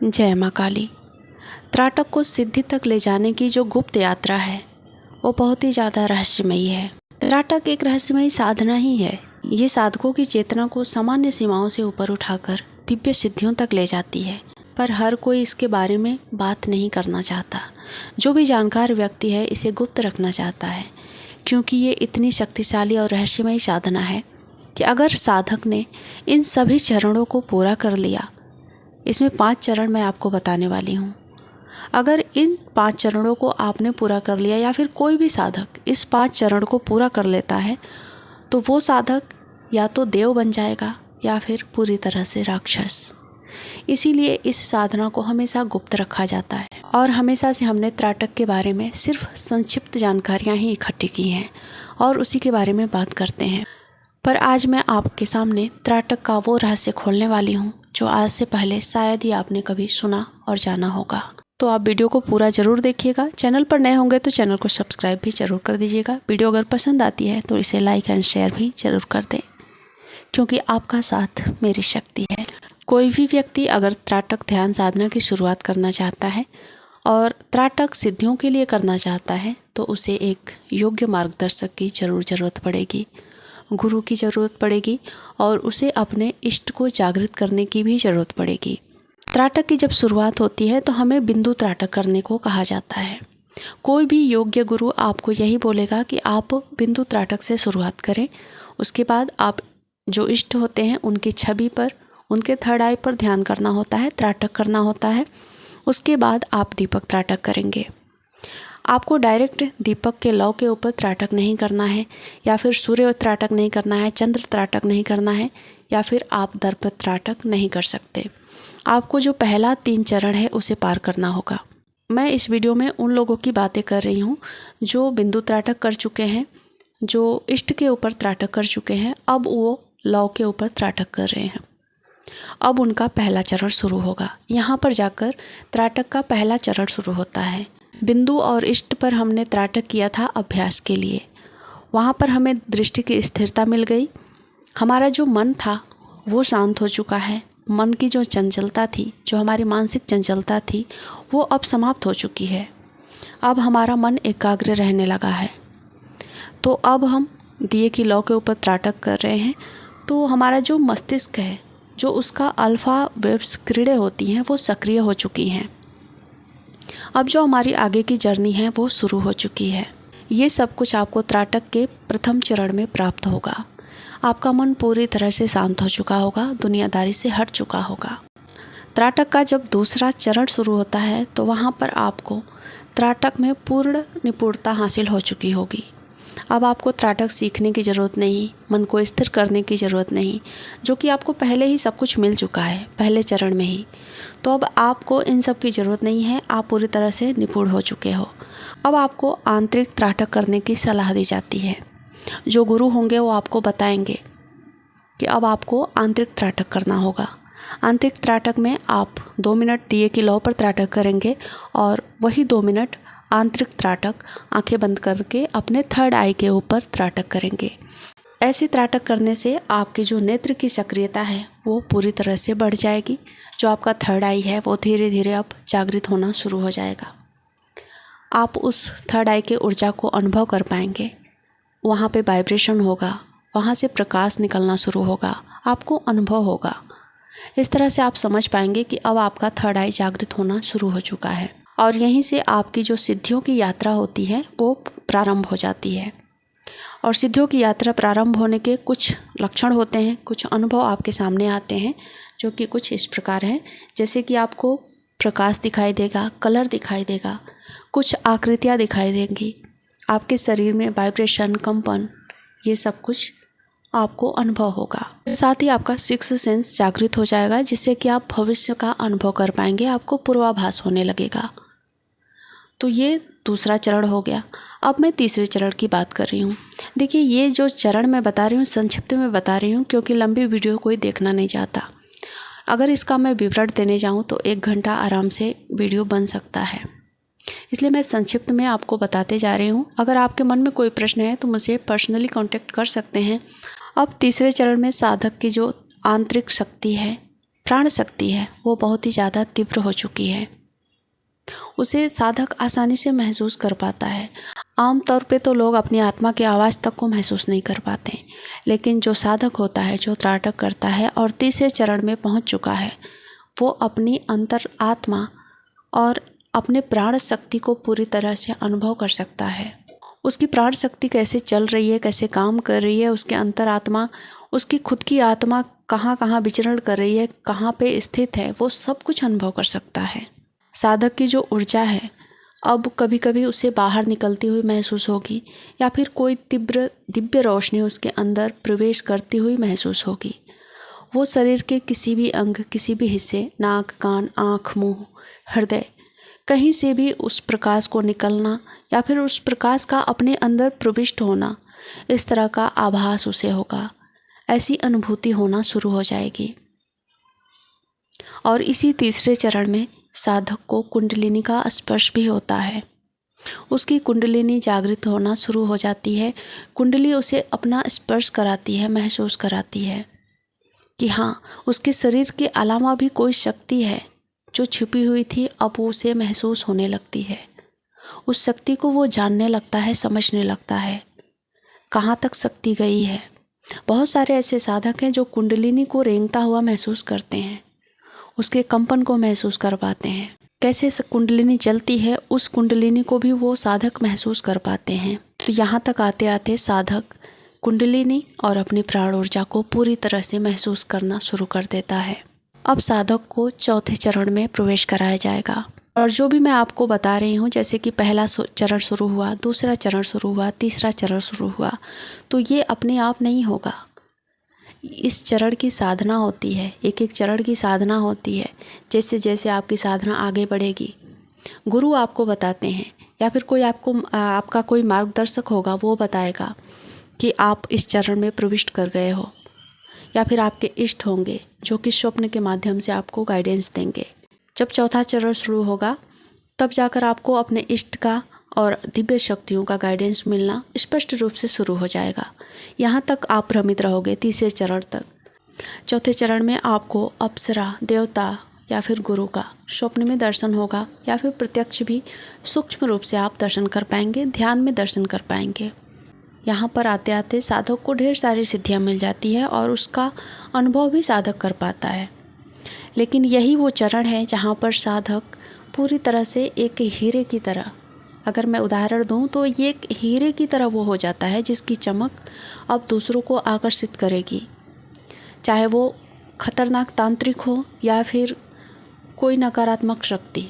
जय माँ काली। त्राटक को सिद्धि तक ले जाने की जो गुप्त यात्रा है वो बहुत ही ज़्यादा रहस्यमयी है। त्राटक एक रहस्यमयी साधना ही है। ये साधकों की चेतना को सामान्य सीमाओं से ऊपर उठाकर दिव्य सिद्धियों तक ले जाती है, पर हर कोई इसके बारे में बात नहीं करना चाहता। जो भी जानकार व्यक्ति है इसे गुप्त रखना चाहता है, क्योंकि ये इतनी शक्तिशाली और रहस्यमयी साधना है कि अगर साधक ने इन सभी चरणों को पूरा कर लिया, इसमें 5 चरण मैं आपको बताने वाली हूँ। अगर इन 5 चरणों को आपने पूरा कर लिया या फिर कोई भी साधक इस 5 चरण को पूरा कर लेता है तो वो साधक या तो देव बन जाएगा या फिर पूरी तरह से राक्षस। इसीलिए इस साधना को हमेशा गुप्त रखा जाता है और हमेशा से हमने त्राटक के बारे में सिर्फ संक्षिप्त जानकारियाँ ही इकट्ठी की हैं और उसी के बारे में बात करते हैं। पर आज मैं आपके सामने त्राटक का वो रहस्य खोलने वाली हूँ जो आज से पहले शायद ही आपने कभी सुना और जाना होगा। तो आप वीडियो को पूरा ज़रूर देखिएगा। चैनल पर नए होंगे तो चैनल को सब्सक्राइब भी ज़रूर कर दीजिएगा। वीडियो अगर पसंद आती है तो इसे लाइक एंड शेयर भी ज़रूर कर दें, क्योंकि आपका साथ मेरी शक्ति है। कोई भी व्यक्ति अगर त्राटक ध्यान साधना की शुरुआत करना चाहता है और त्राटक सिद्धियों के लिए करना चाहता है तो उसे एक योग्य मार्गदर्शक की ज़रूरत पड़ेगी, गुरु की ज़रूरत पड़ेगी और उसे अपने इष्ट को जागृत करने की भी ज़रूरत पड़ेगी। त्राटक की जब शुरुआत होती है तो हमें बिंदु त्राटक करने को कहा जाता है। कोई भी योग्य गुरु आपको यही बोलेगा कि आप बिंदु त्राटक से शुरुआत करें। उसके बाद आप जो इष्ट होते हैं उनकी छवि पर, उनके थर्ड आई पर ध्यान करना होता है, त्राटक करना होता है। उसके बाद आप दीपक त्राटक करेंगे। आपको डायरेक्ट दीपक के लौ के ऊपर त्राटक नहीं करना है, या फिर सूर्य त्राटक नहीं करना है, चंद्र त्राटक नहीं करना है, या फिर आप दर्प त्राटक नहीं कर सकते। आपको जो पहला 3 चरण है उसे पार करना होगा। मैं इस वीडियो में उन लोगों की बातें कर रही हूँ जो बिंदु त्राटक कर चुके हैं, जो इष्ट के ऊपर त्राटक कर चुके हैं, अब वो लौ के ऊपर त्राटक कर रहे हैं। अब उनका पहला चरण शुरू होगा। यहाँ पर जाकर त्राटक का पहला चरण शुरू होता है। बिंदु और इष्ट पर हमने त्राटक किया था अभ्यास के लिए। वहाँ पर हमें दृष्टि की स्थिरता मिल गई। हमारा जो मन था वो शांत हो चुका है। मन की जो चंचलता थी, जो हमारी मानसिक चंचलता थी, वो अब समाप्त हो चुकी है। अब हमारा मन एकाग्र रहने लगा है। तो अब हम दिए की लौ के ऊपर त्राटक कर रहे हैं। तो हमारा जो मस्तिष्क है, जो उसका अल्फा वेव्स किरणें होती हैं, वो सक्रिय हो चुकी हैं। अब जो हमारी आगे की जर्नी है वो शुरू हो चुकी है। ये सब कुछ आपको त्राटक के प्रथम चरण में प्राप्त होगा। आपका मन पूरी तरह से शांत हो चुका होगा, दुनियादारी से हट चुका होगा। त्राटक का जब दूसरा चरण शुरू होता है तो वहाँ पर आपको त्राटक में पूर्ण निपुणता हासिल हो चुकी होगी। अब आपको त्राटक सीखने की ज़रूरत नहीं, मन को स्थिर करने की ज़रूरत नहीं, जो कि आपको पहले ही सब कुछ मिल चुका है पहले चरण में ही। तो अब आपको इन सब की ज़रूरत नहीं है, आप पूरी तरह से निपुण हो चुके हो। अब आपको आंतरिक त्राटक करने की सलाह दी जाती है। जो गुरु होंगे वो आपको बताएंगे कि अब आपको आंतरिक त्राटक करना होगा। आंतरिक त्राटक में आप 2 मिनट दिए की लौ पर त्राटक करेंगे और वही 2 मिनट आंतरिक त्राटक आंखें बंद करके अपने थर्ड आई के ऊपर त्राटक करेंगे। ऐसे त्राटक करने से आपकी जो नेत्र की सक्रियता है वो पूरी तरह से बढ़ जाएगी। जो आपका थर्ड आई है वो धीरे धीरे अब जागृत होना शुरू हो जाएगा। आप उस थर्ड आई के ऊर्जा को अनुभव कर पाएंगे। वहाँ पे वाइब्रेशन होगा, वहाँ से प्रकाश निकलना शुरू होगा, आपको अनुभव होगा। इस तरह से आप समझ पाएंगे कि अब आपका थर्ड आई जागृत होना शुरू हो चुका है और यहीं से आपकी जो सिद्धियों की यात्रा होती है वो प्रारंभ हो जाती है। और सिद्धियों की यात्रा प्रारंभ होने के कुछ लक्षण होते हैं, कुछ अनुभव आपके सामने आते हैं, जो कि कुछ इस प्रकार हैं। जैसे कि आपको प्रकाश दिखाई देगा, कलर दिखाई देगा, कुछ आकृतियाँ दिखाई देंगी, आपके शरीर में वाइब्रेशन, कंपन, ये सब कुछ आपको अनुभव होगा। साथ ही आपका 6th सेंस जागृत हो जाएगा, जिससे कि आप भविष्य का अनुभव कर पाएंगे, आपको पूर्वाभास होने लगेगा। तो ये दूसरा चरण हो गया। अब मैं तीसरे चरण की बात कर रही हूँ। देखिए, ये जो चरण मैं बता रही हूँ संक्षिप्त में बता रही हूँ, क्योंकि लंबी वीडियो कोई देखना नहीं चाहता। अगर इसका मैं विवरण देने जाऊँ तो 1 घंटा आराम से वीडियो बन सकता है, इसलिए मैं संक्षिप्त में आपको बताते जा रही हूँ। अगर आपके मन में कोई प्रश्न है तो मुझे पर्सनली कांटेक्ट कर सकते हैं। अब तीसरे चरण में साधक की जो आंतरिक शक्ति है, प्राण शक्ति है वो बहुत ही ज़्यादा तीव्र हो चुकी है, उसे साधक आसानी से महसूस कर पाता है। आमतौर पे तो लोग अपनी आत्मा की आवाज़ तक को महसूस नहीं कर पाते, लेकिन जो साधक होता है, जो त्राटक करता है और तीसरे चरण में पहुंच चुका है, वो अपनी अंतर आत्मा और अपने प्राण शक्ति को पूरी तरह से अनुभव कर सकता है। उसकी प्राण शक्ति कैसे चल रही है, कैसे काम कर रही है, उसके अंतर आत्मा, उसकी खुद की आत्मा कहाँ कहाँ विचरण कर रही है, कहाँ पे स्थित है, वो सब कुछ अनुभव कर सकता है। साधक की जो ऊर्जा है अब कभी कभी उसे बाहर निकलती हुई महसूस होगी, या फिर कोई तीव्र दिव्य रोशनी उसके अंदर प्रवेश करती हुई महसूस होगी। वो शरीर के किसी भी अंग, किसी भी हिस्से, नाक, कान, आँख, मुँह, हृदय, कहीं से भी उस प्रकाश को निकलना या फिर उस प्रकाश का अपने अंदर प्रविष्ट होना, इस तरह का आभास उसे होगा। ऐसी अनुभूति होना शुरू हो जाएगी। और इसी तीसरे चरण में साधक को कुंडलिनी का स्पर्श भी होता है। उसकी कुंडलिनी जागृत होना शुरू हो जाती है। कुंडली उसे अपना स्पर्श कराती है, महसूस कराती है कि हाँ, उसके शरीर के अलावा भी कोई शक्ति है जो छुपी हुई थी, अब वो उसे महसूस होने लगती है। उस शक्ति को वो जानने लगता है, समझने लगता है कहाँ तक शक्ति गई है। बहुत सारे ऐसे साधक हैं जो कुंडलिनी को रेंगता हुआ महसूस करते हैं, उसके कंपन को महसूस कर पाते हैं। कैसे कुंडलिनी चलती है, उस कुंडलिनी को भी वो साधक महसूस कर पाते हैं। तो यहाँ तक आते आते साधक कुंडलिनी और अपनी प्राण ऊर्जा को पूरी तरह से महसूस करना शुरू कर देता है। अब साधक को चौथे चरण में प्रवेश कराया जाएगा। और जो भी मैं आपको बता रही हूँ, जैसे कि पहला चरण शुरू हुआ, दूसरा चरण शुरू हुआ, तीसरा चरण शुरू हुआ, तो ये अपने आप नहीं होगा। इस चरण की साधना होती है, एक एक चरण की साधना होती है। जैसे जैसे आपकी साधना आगे बढ़ेगी, गुरु आपको बताते हैं या फिर कोई आपका कोई मार्गदर्शक होगा, वो बताएगा कि आप इस चरण में प्रविष्ट कर गए हो, या फिर आपके इष्ट होंगे जो कि स्वप्न के माध्यम से आपको गाइडेंस देंगे। जब चौथा चरण शुरू होगा तब जाकर आपको अपने इष्ट का और दिव्य शक्तियों का गाइडेंस मिलना स्पष्ट रूप से शुरू हो जाएगा। यहाँ तक आप भ्रमित रहोगे तीसरे चरण तक। चौथे चरण में आपको अप्सरा, देवता या फिर गुरु का स्वप्न में दर्शन होगा, या फिर प्रत्यक्ष भी सूक्ष्म रूप से आप दर्शन कर पाएंगे, ध्यान में दर्शन कर पाएंगे। यहाँ पर आते आते साधक को ढेर सारी सिद्धियाँ मिल जाती है और उसका अनुभव भी साधक कर पाता है। लेकिन यही वो चरण है जहाँ पर साधक पूरी तरह से एक हीरे की तरह, अगर मैं उदाहरण दूं तो ये एक हीरे की तरह वो हो जाता है जिसकी चमक अब दूसरों को आकर्षित करेगी। चाहे वो खतरनाक तांत्रिक हो या फिर कोई नकारात्मक शक्ति,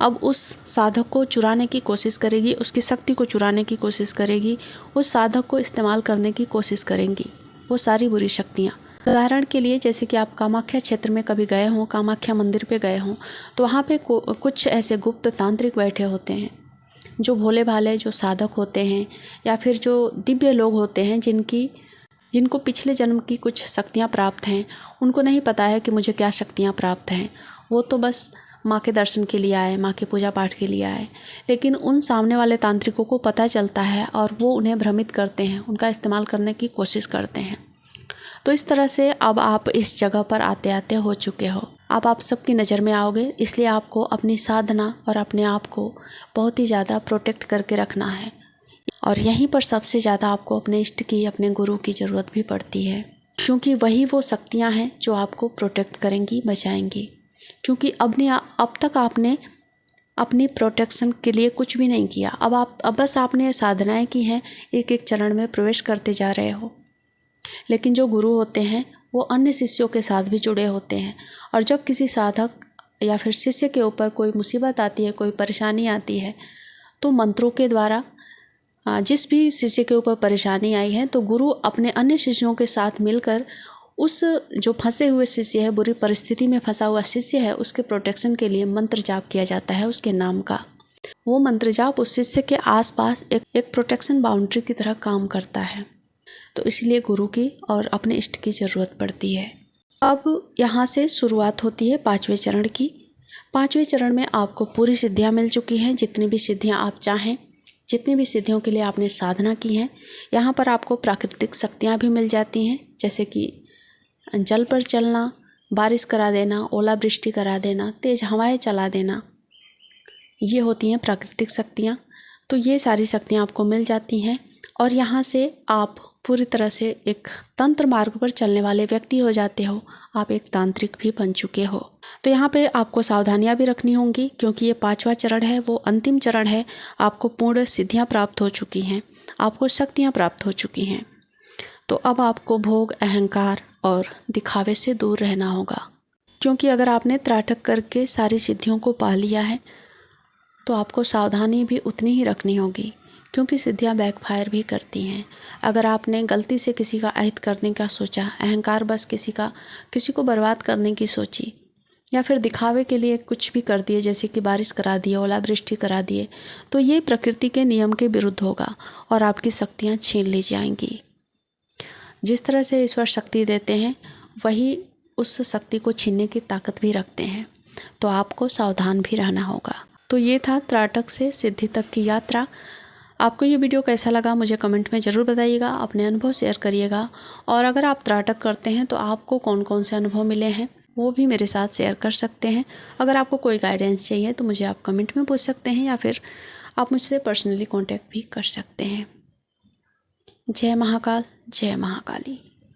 अब उस साधक को चुराने की कोशिश करेगी, उसकी शक्ति को चुराने की कोशिश करेगी, उस साधक को इस्तेमाल करने की कोशिश करेंगी वो सारी बुरी शक्तियाँ। उदाहरण के लिए, जैसे कि आप कामाख्या क्षेत्र में कभी गए हों, कामाख्या मंदिर पे गए हों, तो वहाँ पे कुछ ऐसे गुप्त तांत्रिक बैठे होते हैं जो भोले भाले जो साधक होते हैं, या फिर जो दिव्य लोग होते हैं जिनको पिछले जन्म की कुछ शक्तियाँ प्राप्त हैं। उनको नहीं पता है कि मुझे क्या शक्तियाँ प्राप्त हैं, वो तो बस माँ के दर्शन के लिए आए, माँ के पूजा पाठ के लिए आए। लेकिन उन सामने वाले तांत्रिकों को पता चलता है और वो उन्हें भ्रमित करते हैं, उनका इस्तेमाल करने की कोशिश करते हैं। तो इस तरह से अब आप इस जगह पर आते आते हो चुके हो। अब आप सबकी नज़र में आओगे, इसलिए आपको अपनी साधना और अपने आप को बहुत ही ज़्यादा प्रोटेक्ट करके रखना है। और यहीं पर सबसे ज़्यादा आपको अपने इष्ट की, अपने गुरु की ज़रूरत भी पड़ती है, क्योंकि वही वो शक्तियाँ हैं जो आपको प्रोटेक्ट करेंगी, बचाएंगी। क्योंकि अब तक आपने अपनी प्रोटेक्शन के लिए कुछ भी नहीं किया। अब बस आपने साधनाएं की हैं, एक एक चरण में प्रवेश करते जा रहे हो। लेकिन जो गुरु होते हैं वो अन्य शिष्यों के साथ भी जुड़े होते हैं, और जब किसी साधक या फिर शिष्य के ऊपर कोई मुसीबत आती है, कोई परेशानी आती है, तो मंत्रों के द्वारा जिस भी शिष्य के ऊपर परेशानी आई है, तो गुरु अपने अन्य शिष्यों के साथ मिलकर उस जो फंसे हुए शिष्य है, बुरी परिस्थिति में फंसा हुआ शिष्य है, उसके प्रोटेक्शन के लिए मंत्र जाप किया जाता है उसके नाम का। वो मंत्र जाप उस शिष्य के आसपास एक प्रोटेक्शन बाउंड्री की तरह काम करता है। तो इसलिए गुरु की और अपने इष्ट की ज़रूरत पड़ती है। अब यहाँ से शुरुआत होती है 5वें चरण की। 5वें चरण में आपको पूरी सिद्धियाँ मिल चुकी हैं, जितनी भी सिद्धियाँ आप चाहें, जितनी भी सिद्धियों के लिए आपने साधना की है। यहाँ पर आपको प्राकृतिक शक्तियाँ भी मिल जाती हैं, जैसे कि जल पर चलना, बारिश करा देना, ओलावृष्टि करा देना, तेज हवाएं चला देना, ये होती हैं प्राकृतिक शक्तियाँ। तो ये सारी शक्तियाँ आपको मिल जाती हैं और यहाँ से आप पूरी तरह से एक तंत्र मार्ग पर चलने वाले व्यक्ति हो जाते हो। आप एक तांत्रिक भी बन चुके हो। तो यहाँ पे आपको सावधानियाँ भी रखनी होंगी, क्योंकि ये 5वां चरण है, वो अंतिम चरण है। आपको पूर्ण सिद्धियाँ प्राप्त हो चुकी हैं, आपको शक्तियाँ प्राप्त हो चुकी हैं। तो अब आपको भोग, अहंकार और दिखावे से दूर रहना होगा, क्योंकि अगर आपने त्राटक करके सारी सिद्धियों को पा लिया है तो आपको सावधानी भी उतनी ही रखनी होगी, क्योंकि सिद्धियाँ बैकफायर भी करती हैं। अगर आपने गलती से किसी का अहित करने का सोचा, अहंकार बस किसी को बर्बाद करने की सोची, या फिर दिखावे के लिए कुछ भी कर दिए, जैसे कि बारिश करा दिए, ओलावृष्टि करा दिए, तो ये प्रकृति के नियम के विरुद्ध होगा और आपकी शक्तियाँ छीन ली जाएंगी। जिस तरह से ईश्वर शक्ति देते हैं, वही उस शक्ति को छीनने की ताकत भी रखते हैं। तो आपको सावधान भी रहना होगा। तो ये था त्राटक से सिद्धि तक की यात्रा। आपको ये वीडियो कैसा लगा मुझे कमेंट में ज़रूर बताइएगा, अपने अनुभव शेयर करिएगा। और अगर आप त्राटक करते हैं तो आपको कौन कौन से अनुभव मिले हैं वो भी मेरे साथ शेयर कर सकते हैं। अगर आपको कोई गाइडेंस चाहिए तो मुझे आप कमेंट में पूछ सकते हैं, या फिर आप मुझसे पर्सनली कॉन्टैक्ट भी कर सकते हैं। जय महाकाल, जय महाकाली।